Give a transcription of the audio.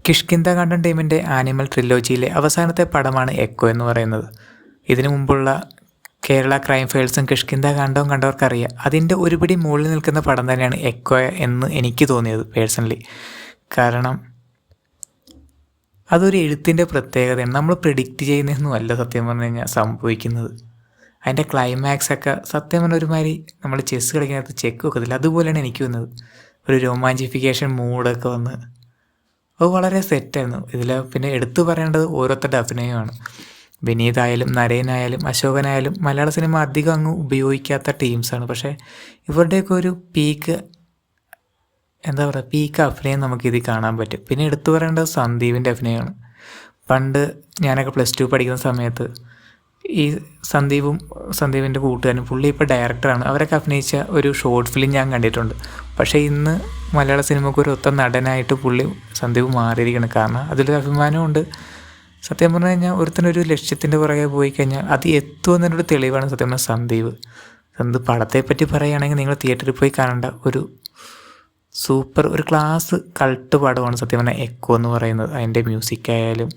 കിഷ്കിന്ധ കണ്ടം ടീമിൻ്റെ ആനിമൽ ട്രിലോജിയിലെ അവസാനത്തെ പടമാണ് എക്കോ എന്ന് പറയുന്നത്. ഇതിനു മുമ്പുള്ള കേരള ക്രൈം ഫയൽസും കിഷ്കിന്ധ കാണ്ഡവും കണ്ടവർക്കറിയാം, അതിൻ്റെ ഒരുപിടി മുകളിൽ നിൽക്കുന്ന പടം തന്നെയാണ് എക്കോ എന്ന് എനിക്ക് തോന്നിയത് പേഴ്സണലി. കാരണം അതൊരു എഴുത്തിൻ്റെ പ്രത്യേകതയാണ്. നമ്മൾ പ്രിഡിക്റ്റ് ചെയ്യുന്നതൊന്നുമല്ല സത്യം പറഞ്ഞു കഴിഞ്ഞാൽ സംഭവിക്കുന്നത്. അതിൻ്റെ ക്ലൈമാക്സൊക്കെ സത്യം പറഞ്ഞ ഒരുമാതിരി നമ്മൾ ചെസ്സ് കളിക്കുന്നത് ചെക്ക് വെക്കത്തില്ല, അതുപോലെയാണ് എനിക്ക് വന്നത്. ഒരു റൊമാൻറ്റിഫിക്കേഷൻ മൂഡൊക്കെ വന്ന് അത് വളരെ സെറ്റായിരുന്നു. ഇതിൽ പിന്നെ എടുത്തു പറയേണ്ടത് ഓരോരുത്തരുടെ അഭിനയമാണ്. വിനീതായാലും നരേനായാലും അശോകനായാലും മലയാള സിനിമ അധികം അങ്ങ് ഉപയോഗിക്കാത്ത ടീംസാണ്. പക്ഷേ ഇവരുടെയൊക്കെ ഒരു പീക്ക് അഭിനയം നമുക്കിതിൽ കാണാൻ പറ്റും. പിന്നെ എടുത്തു പറയേണ്ടത് സന്ദീപിൻ്റെ അഭിനയമാണ്. പണ്ട് ഞാനൊക്കെ +2 പഠിക്കുന്ന സമയത്ത് ഈ സന്ദീപിൻ്റെ കൂട്ടുകാരനും, പുള്ളി ഇപ്പോൾ ഡയറക്ടറാണ്, അവരൊക്കെ അഭിനയിച്ച ഒരു ഷോർട്ട് ഫിലിം ഞാൻ കണ്ടിട്ടുണ്ട്. പക്ഷേ ഇന്ന് മലയാള സിനിമയ്ക്ക് ഒരു ഒത്ത നടനായിട്ട് സന്ദീപ് മാറിയിരിക്കണം. കാരണം അതിലൊരു അഭിമാനമുണ്ട്. സത്യം പറഞ്ഞു കഴിഞ്ഞാൽ ഒരുത്തനൊരു ലക്ഷ്യത്തിൻ്റെ പുറകെ പോയി കഴിഞ്ഞാൽ അത് എത്തുമെന്നൊരു തെളിവാണ് സത്യം പറഞ്ഞാൽ സന്ദീപ്. പടത്തെപ്പറ്റി പറയുകയാണെങ്കിൽ നിങ്ങൾ തിയേറ്ററിൽ പോയി കാണേണ്ട ഒരു സൂപ്പർ ഒരു ക്ലാസ് കൾട്ട് പടമാണ് സത്യം പറഞ്ഞാൽ എക്കോ എന്ന് പറയുന്നത്. അതിൻ്റെ മ്യൂസിക്കായാലും